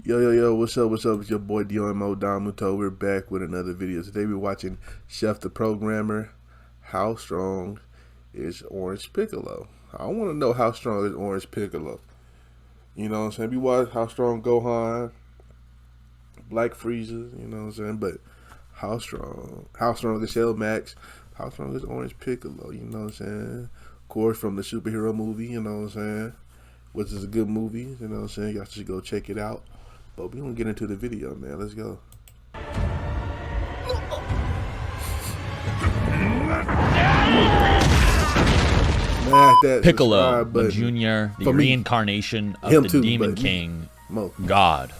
Yo, what's up? It's your boy Domuto. We're back with another video. Today we're watching SethTheProgrammer. How strong is Orange Piccolo? I want to know how strong is Orange Piccolo. You know what I'm saying? We watch how strong Gohan, Black Frieza, you know what I'm saying? But how strong? How strong is Cell Max? How strong is Orange Piccolo? You know what I'm saying? Of course, from the superhero movie, you know what I'm saying? Which is a good movie, you know what I'm saying? Y'all should go check it out. But we gonna get into the video, man. Let's go. Piccolo, the Junior, the reincarnation of the Demon King, God.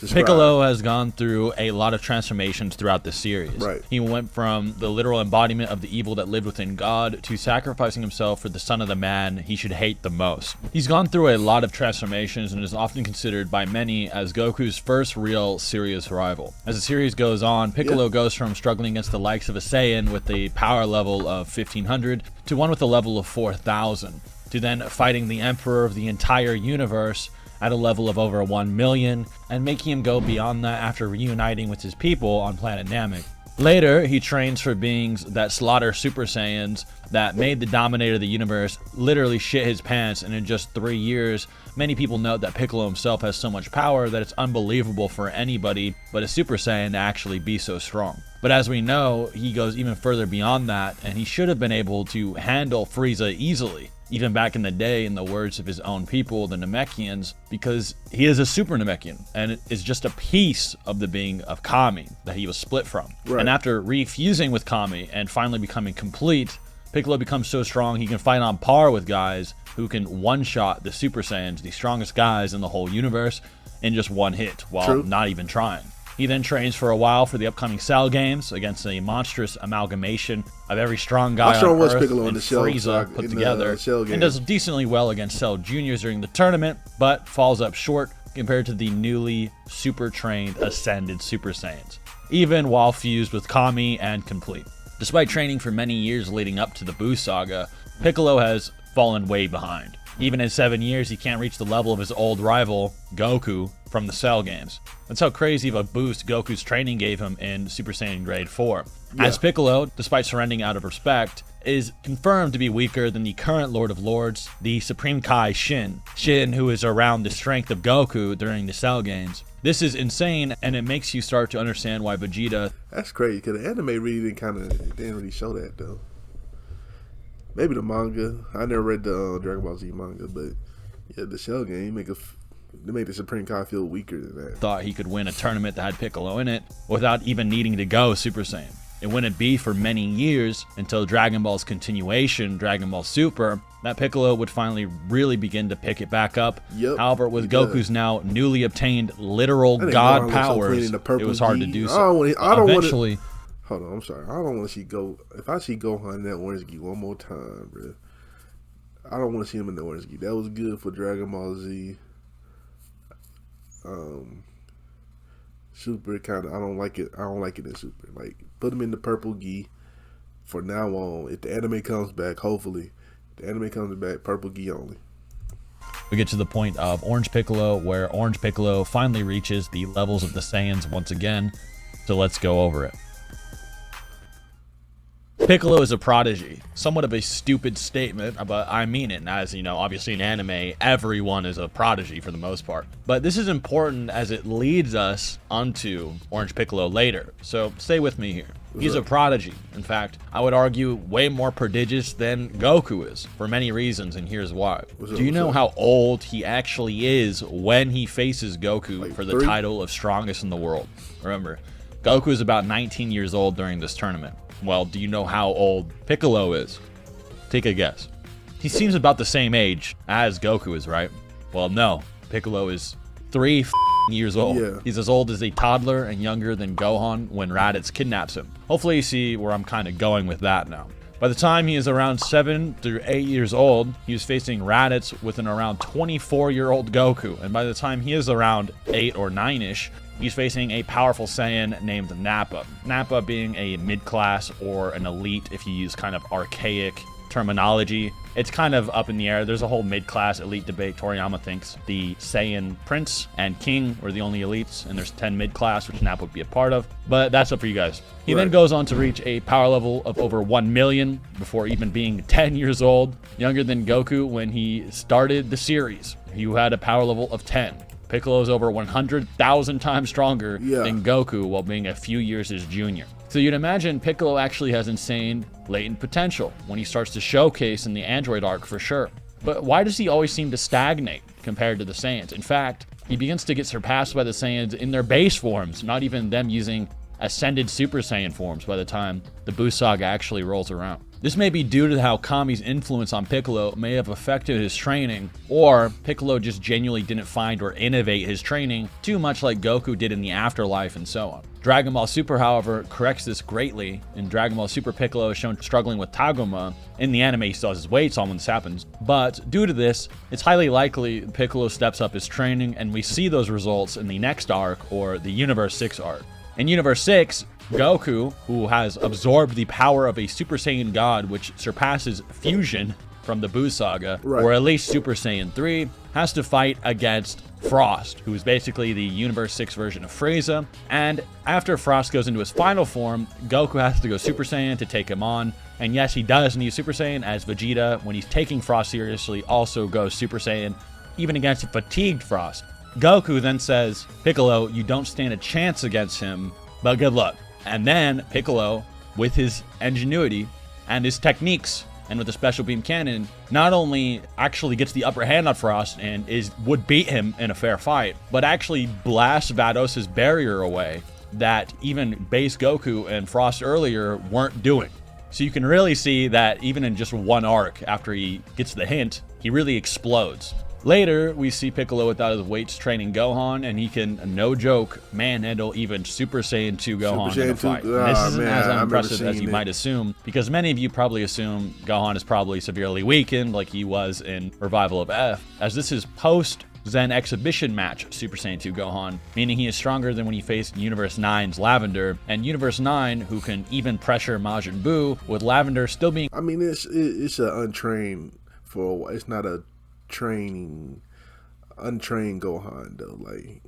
Piccolo has gone through a lot of transformations throughout the series. Right. He went from the literal embodiment of the evil that lived within God to sacrificing himself for the son of the man he should hate the most. He's gone through a lot of transformations and is often considered by many as Goku's first real serious rival. As the series goes on, Piccolo goes from struggling against the likes of a Saiyan with a power level of 1500 to one with a level of 4000, to then fighting the Emperor of the entire universe at a level of over 1 million, and making him go beyond that after reuniting with his people on planet Namek. Later, he trains for beings that slaughter Super Saiyans that made the dominator of the universe literally shit his pants, and in just 3 years, many people note that Piccolo himself has so much power that it's unbelievable for anybody but a Super Saiyan to actually be so strong. But as we know, he goes even further beyond that, and he should have been able to handle Frieza easily, even back in the day, in the words of his own people, the Namekians, because he is a super Namekian, and it is just a piece of the being of Kami that he was split from. Right. And after refusing with Kami and finally becoming complete, Piccolo becomes so strong he can fight on par with guys who can one-shot the Super Saiyans, the strongest guys in the whole universe, in just one hit, while not even trying. He then trains for a while for the upcoming Cell games against a monstrous amalgamation of every strong guy on Earth Piccolo and in the Frieza put together, and does decently well against Cell Juniors during the tournament, but falls up short compared to the newly super-trained Ascended Super Saiyans, even while fused with Kami and complete. Despite training for many years leading up to the Buu saga, Piccolo has fallen way behind. Even in 7 years, he can't reach the level of his old rival, Goku, from the Cell games. That's how crazy of a boost Goku's training gave him in Super Saiyan Grade 4. As Piccolo, despite surrendering out of respect, is confirmed to be weaker than the current Lord of Lords, the Supreme Kai Shin. Shin, who is around the strength of Goku during the Cell games. This is insane, and it makes you start to understand why Vegeta... That's crazy, because the anime really didn't really show that, though. Maybe the manga. I never read the Dragon Ball Z manga, but yeah, the Cell game, they make the Supreme Kai feel weaker than that. Thought he could win a tournament that had Piccolo in it without even needing to go Super Saiyan. It wouldn't be for many years until Dragon Ball's continuation, Dragon Ball Super, that Piccolo would finally really begin to pick it back up. However, with Goku's now newly obtained literal god powers, it was hard to do so. Eventually, hold on, I'm sorry. I don't want to see if I see Gohan in that orange gi one more time, bro. I don't want to see him in the orange gi. That was good for Dragon Ball Z. Super kind of, I don't like it in Super. Like, put him in the purple gi for now on. If the anime comes back, hopefully, if the anime comes back, purple gi only. We get to the point of Orange Piccolo, where Orange Piccolo finally reaches the levels of the Saiyans once again. So let's go over it. Piccolo is a prodigy. Somewhat of a stupid statement, but I mean it. As you know, obviously in anime, everyone is a prodigy for the most part. But this is important as it leads us onto Orange Piccolo later. So stay with me here. He's a prodigy. In fact, I would argue way more prodigious than Goku is, for many reasons, and here's why. Do you know how old he actually is when he faces Goku for the title of strongest in the world? Remember, Goku is about 19 years old during this tournament. Well, do you know how old Piccolo is? Take a guess. He seems about the same age as Goku is, right? Well, no. Piccolo is 3 years old. He's as old as a toddler and younger than Gohan when Raditz kidnaps him. Hopefully you see where I'm kind of going with that now. By the time he is around 7 through 8 years old, he is facing Raditz with an around 24-year-old Goku. And by the time he is around 8 or 9-ish, he's facing a powerful Saiyan named Nappa. Nappa being a mid-class or an elite, if you use kind of archaic terminology. It's kind of up in the air. There's a whole mid-class elite debate. Toriyama thinks the Saiyan Prince and King were the only elites, and there's 10 mid-class, which Nap would be a part of. But that's up for you guys. He then goes on to reach a power level of over 1 million before even being 10 years old, younger than Goku when he started the series. He had a power level of 10. Piccolo is over 100,000 times stronger than Goku while being a few years his junior. So you'd imagine Piccolo actually has insane latent potential when he starts to showcase in the Android arc for sure. But why does he always seem to stagnate compared to the Saiyans? In fact, he begins to get surpassed by the Saiyans in their base forms, not even them using ascended Super Saiyan forms by the time the Buu saga actually rolls around. This may be due to how Kami's influence on Piccolo may have affected his training, or Piccolo just genuinely didn't find or innovate his training too much like Goku did in the afterlife and so on. Dragon Ball Super, however, corrects this greatly. In Dragon Ball Super, Piccolo is shown struggling with Tagoma. In the anime, he still has his weights on when this happens. But due to this, it's highly likely Piccolo steps up his training, and we see those results in the next arc, or the Universe 6 arc. In Universe 6, Goku, who has absorbed the power of a Super Saiyan God, which surpasses fusion from the Buu saga, or at least Super Saiyan 3, has to fight against Frost, who is basically the Universe 6 version of Frieza. And after Frost goes into his final form, Goku has to go Super Saiyan to take him on. And yes, he does need Super Saiyan, as Vegeta, when he's taking Frost seriously, also goes Super Saiyan, even against a fatigued Frost. Goku then says, Piccolo, you don't stand a chance against him, but good luck. And then Piccolo, with his ingenuity and his techniques, and with the special beam cannon, not only actually gets the upper hand on Frost and would beat him in a fair fight, but actually blasts Vados' barrier away that even base Goku and Frost earlier weren't doing. So you can really see that even in just one arc, after he gets the hint, he really explodes. Later, we see Piccolo without his weights training Gohan, and he can, no joke, manhandle even Super Saiyan 2 Gohan in a fight. This isn't as unimpressive as you might assume, because many of you probably assume Gohan is probably severely weakened, like he was in Revival of F, as this is post-Zen exhibition match Super Saiyan 2 Gohan, meaning he is stronger than when he faced Universe 9's Lavender, and Universe 9, who can even pressure Majin Buu, with Lavender still being... I mean, it's an untrained it's not a untrained Gohan though, like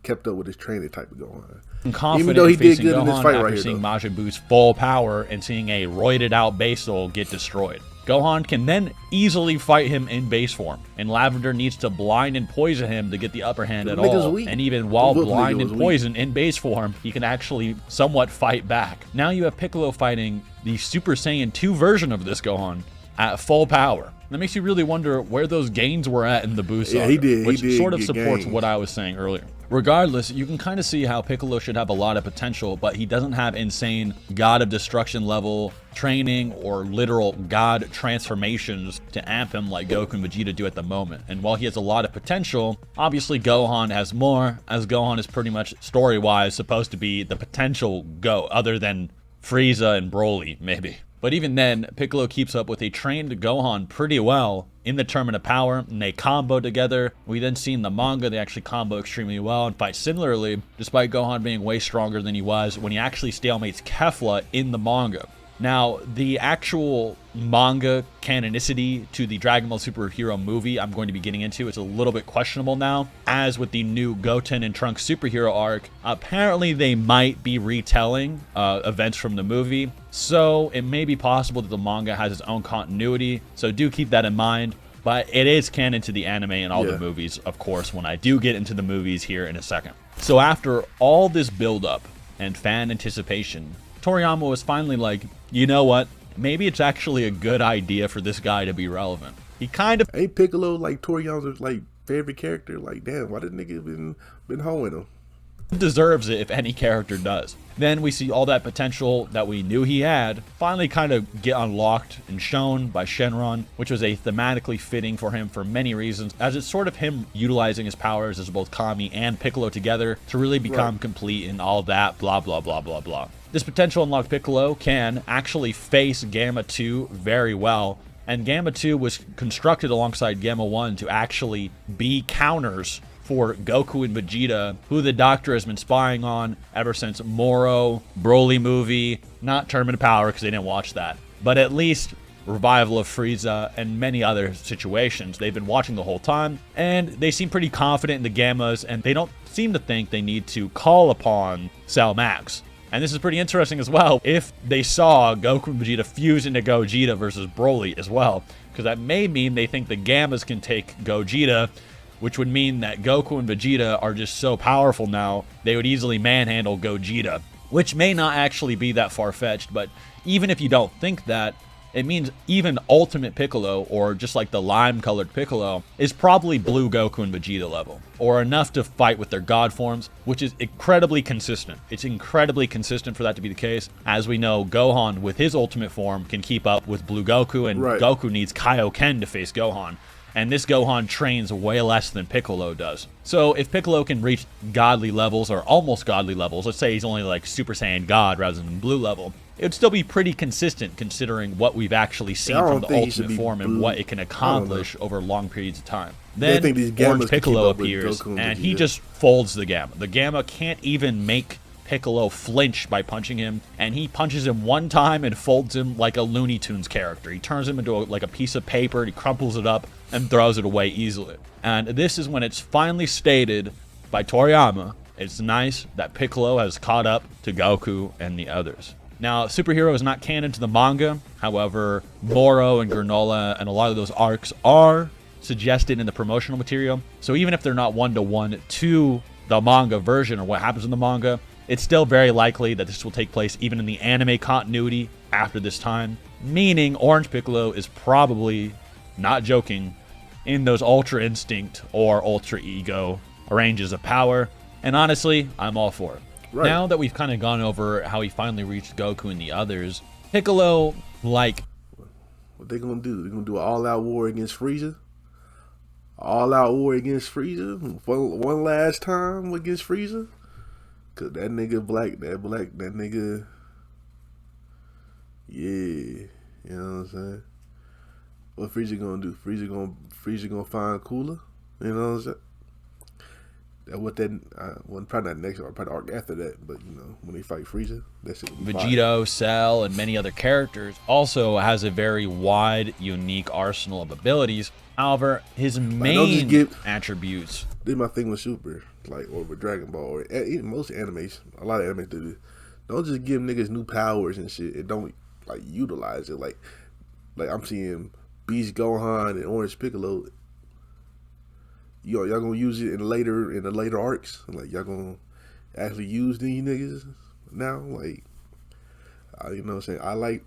kept up with his training type of Gohan. Confident even though he did good Gohan in this fight after seeing Majin Buu's full power and seeing a roided out Basal get destroyed. Gohan can then easily fight him in base form, and Lavender needs to blind and poison him to get the upper hand at all. And even while blind and poisoned in base form, he can actually somewhat fight back. Now you have Piccolo fighting the Super Saiyan 2 version of this Gohan at full power. That makes you really wonder where those gains were at in the Buu saga, which sort of supports what I was saying earlier. Regardless, you can kind of see how Piccolo should have a lot of potential, but he doesn't have insane God of Destruction level training or literal God transformations to amp him like Goku and Vegeta do at the moment. And while he has a lot of potential, obviously Gohan has more, as Gohan is pretty much story-wise supposed to be the potential other than Frieza and Broly, maybe. But even then, Piccolo keeps up with a trained Gohan pretty well in the Tournament of Power, and they combo together. We then see in the manga they actually combo extremely well and fight similarly, despite Gohan being way stronger than he was when he actually stalemates Kefla in the manga. Now, the actual manga canonicity to the Dragon Ball Superhero movie I'm going to be getting into is a little bit questionable now, as with the new Goten and Trunks superhero arc. Apparently they might be retelling events from the movie, so it may be possible that the manga has its own continuity, so do keep that in mind. But it is canon to the anime and all the movies, of course, when I do get into the movies here in a second. So after all this build-up and fan anticipation, Toriyama was finally like, you know what? Maybe it's actually a good idea for this guy to be relevant. He kind of... Ain't Piccolo like Toriyama's like favorite character? Like, damn, why did nigga been hoeing him? Deserves it if any character does. Then we see all that potential that we knew he had finally kind of get unlocked and shown by Shenron, which was a thematically fitting for him for many reasons, as it's sort of him utilizing his powers as both Kami and Piccolo together to really become complete and all that blah blah blah blah blah. This potential unlocked Piccolo can actually face Gamma 2 very well, and Gamma 2 was constructed alongside Gamma 1 to actually be counters for Goku and Vegeta, who the Doctor has been spying on ever since Moro, Broly movie, not Tournament of Power because they didn't watch that, but at least revival of Frieza, and many other situations. They've been watching the whole time, and they seem pretty confident in the Gammas, and they don't seem to think they need to call upon Cell Max. And this is pretty interesting as well, if they saw Goku and Vegeta fuse into Gogeta versus Broly as well, because that may mean they think the Gammas can take Gogeta, which would mean that Goku and Vegeta are just so powerful now, they would easily manhandle Gogeta, which may not actually be that far-fetched, but even if you don't think that, it means even Ultimate Piccolo, or just like the lime-colored Piccolo, is probably blue Goku and Vegeta level, or enough to fight with their god forms, which is incredibly consistent. It's incredibly consistent for that to be the case. As we know, Gohan, with his ultimate form, can keep up with blue Goku, and Goku needs Kaioken to face Gohan. And this Gohan trains way less than Piccolo does. So if Piccolo can reach godly levels, or almost godly levels, let's say he's only like Super Saiyan God rather than blue level, it would still be pretty consistent considering what we've actually seen from the ultimate form and what it can accomplish over long periods of time. Then Orange Piccolo appears, and he just folds the Gamma. The Gamma can't even make Piccolo flinch by punching him, and he punches him one time and folds him like a Looney Tunes character. He turns him into like a piece of paper, and he crumples it up and throws it away easily. And this is when it's finally stated by Toriyama, it's nice that Piccolo has caught up to Goku and the others. Now, Superhero is not canon to the manga. However, Moro and Granola and a lot of those arcs are suggested in the promotional material. So even if they're not one-to-one to the manga version or what happens in the manga, it's still very likely that this will take place even in the anime continuity after this time, meaning Orange Piccolo is probably, not joking, in those Ultra Instinct or Ultra Ego ranges of power, and honestly, I'm all for it. Right. Now that we've kind of gone over how he finally reached Goku and the others, Piccolo, like... What they gonna do? They gonna do an all-out war against Frieza? All-out war against Frieza? One last time against Frieza? Cause that nigga that nigga, yeah, you know what I'm saying? What Frieza gonna do? Frieza gonna find Cooler, you know what I'm saying? That what that, well, probably not next arc, probably the arc after that, but you know, when they fight Frieza, that shit will be Vegito, Cell, and many other characters also has a very wide, unique arsenal of abilities. However, his main attributes... This is my thing with Super, like, or with Dragon Ball, or even most animes, a lot of animes do this. Don't just give niggas new powers and shit, and don't, like, utilize it. Like I'm seeing Beast Gohan and Orange Piccolo. Y'all gonna use it in the later arcs? Like, y'all gonna actually use these niggas now? Like, you know what I'm saying?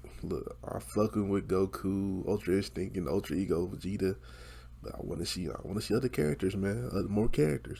I'm fucking with Goku, Ultra Instinct, and Ultra Ego, Vegeta. But I want to see other characters, man. More characters.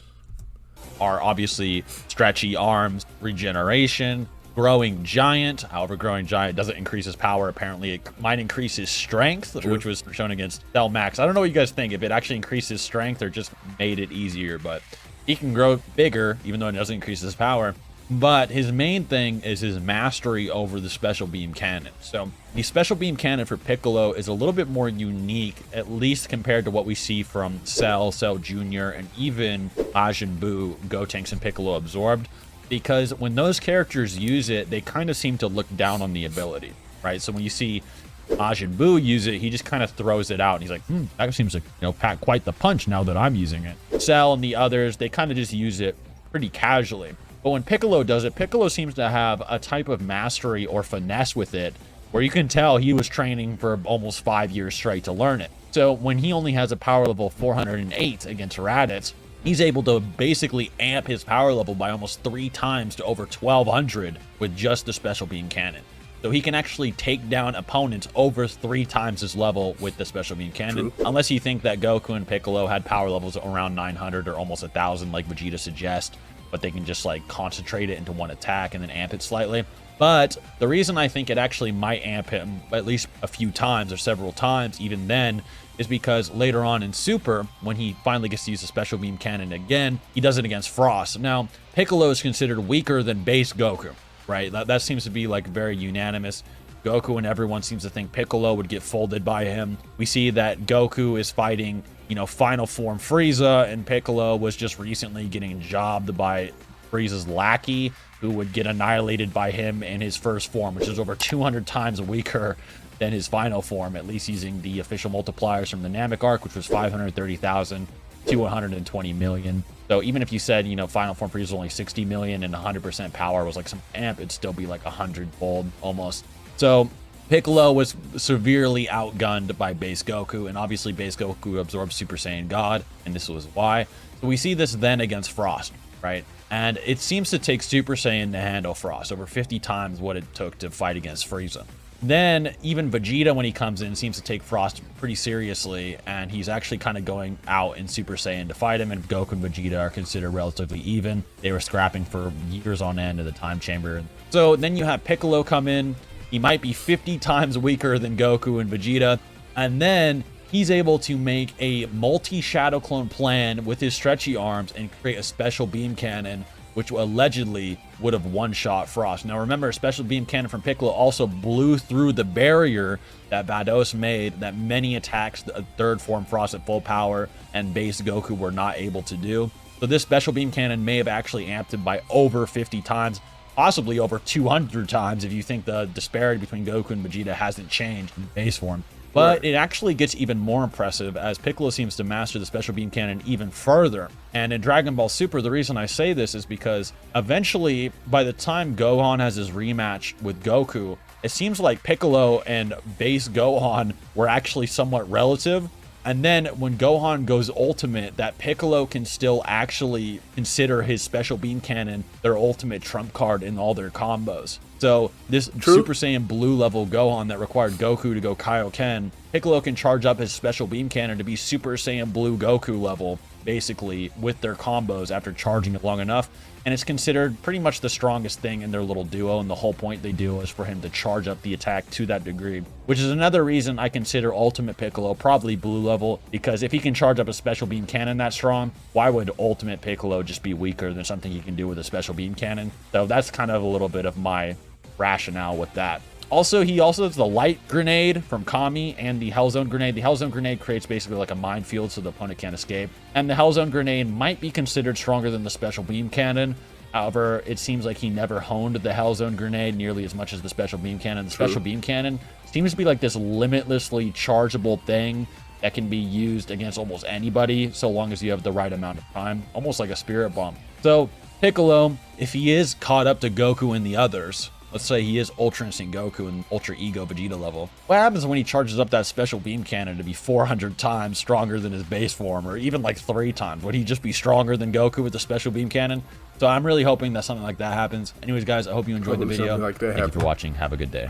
Are obviously stretchy arms, regeneration, growing giant. However, growing giant doesn't increase his power. Apparently, it might increase his strength, which was shown against Cell Max. I don't know what you guys think, if it actually increased his strength or just made it easier, but he can grow bigger, even though it doesn't increase his power. But his main thing is his mastery over the Special Beam Cannon. So the Special Beam Cannon for Piccolo is a little bit more unique, at least compared to what we see from Cell, Cell Jr., and even Majin Buu, Gotenks, and Piccolo absorbed. Because when those characters use it, they kind of seem to look down on the ability, right? So when you see Majin Buu use it, he just kind of throws it out. And he's like, that seems like, pack quite the punch now that I'm using it. Cell and the others, they kind of just use it pretty casually. But when Piccolo does it, Piccolo seems to have a type of mastery or finesse with it, where you can tell he was training for almost 5 years straight to learn it. So when he only has a power level 408 against Raditz, he's able to basically amp his power level by almost 3 times to over 1200 with just the Special Beam Cannon. So he can actually take down opponents over 3 times his level with the Special Beam Cannon. True. Unless you think that Goku and Piccolo had power levels around 900 or almost 1000 like Vegeta suggests, but they can just like concentrate it into one attack and then amp it slightly. But the reason I think it actually might amp him at least a few times or several times even then is because later on in Super, when he finally gets to use the Special Beam Cannon again, he does it against Frost. Now, Piccolo is considered weaker than base Goku, right? That seems to be like very unanimous. Goku and everyone seems to think Piccolo would get folded by him. We see that Goku is fighting, final form Frieza, and Piccolo was just recently getting jobbed by Frieza's lackey, who would get annihilated by him in his first form, which is over 200 times weaker than his final form, at least using the official multipliers from the Namek arc, which was 530,000 to 120 million. So even if you said, you know, final form freeze was only 60 million and 100% power was like some amp, it'd still be like 100-fold almost. So Piccolo was severely outgunned by base Goku, and obviously base Goku absorbed Super Saiyan God, and this was why. So we see this then against Frost, right? And it seems to take Super Saiyan to handle Frost, over 50 times what it took to fight against Frieza. Then even Vegeta, when he comes in, seems to take Frost pretty seriously, and he's actually kind of going out in Super Saiyan to fight him, and Goku and Vegeta are considered relatively even. They were scrapping for years on end in the time chamber. So then you have Piccolo come in. He might be 50 times weaker than Goku and Vegeta, and then he's able to make a multi-Shadow Clone plan with his stretchy arms and create a special beam cannon, which allegedly would have one-shot Frost. Now remember, a special beam cannon from Piccolo also blew through the barrier that Vados made that many attacks the third form Frost at full power and base Goku were not able to do. So this special beam cannon may have actually amped him by over 50 times, possibly over 200 times if you think the disparity between Goku and Vegeta hasn't changed in base form. But it actually gets even more impressive as Piccolo seems to master the special beam cannon even further. And in Dragon Ball Super, the reason I say this is because eventually, by the time Gohan has his rematch with Goku, it seems like Piccolo and base Gohan were actually somewhat relative. And then when Gohan goes ultimate, that Piccolo can still actually consider his special beam cannon their ultimate trump card in all their combos. So this Super Saiyan Blue level Gohan that required Goku to go Kaioken, Piccolo can charge up his special beam cannon to be Super Saiyan Blue Goku level, basically, with their combos after charging it long enough. And it's considered pretty much the strongest thing in their little duo, and the whole point they do is for him to charge up the attack to that degree, which is another reason I consider Ultimate Piccolo probably blue level, because if he can charge up a special beam cannon that strong, why would Ultimate Piccolo just be weaker than something he can do with a special beam cannon? So that's kind of a little bit of my rationale with that. Also, he also has the light grenade from Kami and the Hellzone grenade. The Hellzone grenade creates basically like a minefield so the opponent can't escape. And the Hellzone grenade might be considered stronger than the special beam cannon. However, it seems like he never honed the Hellzone grenade nearly as much as the special beam cannon. The special beam cannon seems to be like this limitlessly chargeable thing that can be used against almost anybody so long as you have the right amount of time. Almost like a spirit bomb. So Piccolo, if he is caught up to Goku and the others, let's say he is Ultra Instinct Goku and Ultra Ego Vegeta level, what happens when he charges up that special beam cannon to be 400 times stronger than his base form, or even like 3 times? Would he just be stronger than Goku with the special beam cannon? So I'm really hoping that something like that happens. Anyways, guys, I hope you enjoyed the video. Like Thank you for watching. Have a good day.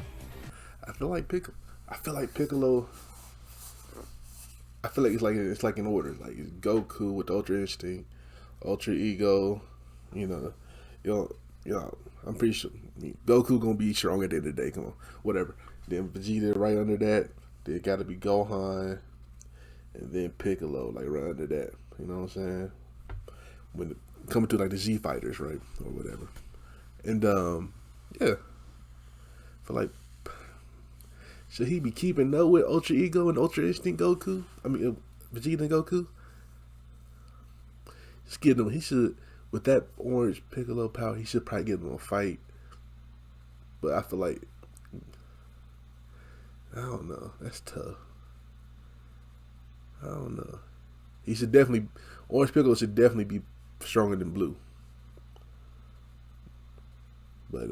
I feel like Piccolo. I feel like it's like in order. Like it's Goku with Ultra Instinct, Ultra Ego. You know, I'm pretty sure Goku gonna be strong at the end of the day. Come on, whatever. Then Vegeta right under that. Then got to be Gohan, and then Piccolo like right under that. You know what I'm saying? When coming to like the Z fighters, right, or whatever. And yeah, for like, should he be keeping up with Ultra Ego and Ultra Instinct Goku? I mean, Vegeta and Goku. Just give him. He should. With that orange Piccolo power, he should probably give him a fight. But I feel like, I don't know. That's tough. I don't know. He should definitely, Orange Piccolo should definitely be stronger than Blue. But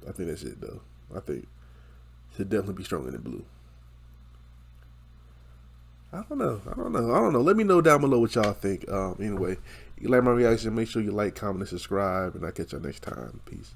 I think that's it, though. I think he should definitely be stronger than Blue. I don't know. Let me know down below what y'all think. Anyway, you like my reaction, make sure you like, comment, and subscribe, and I'll catch y'all next time. Peace.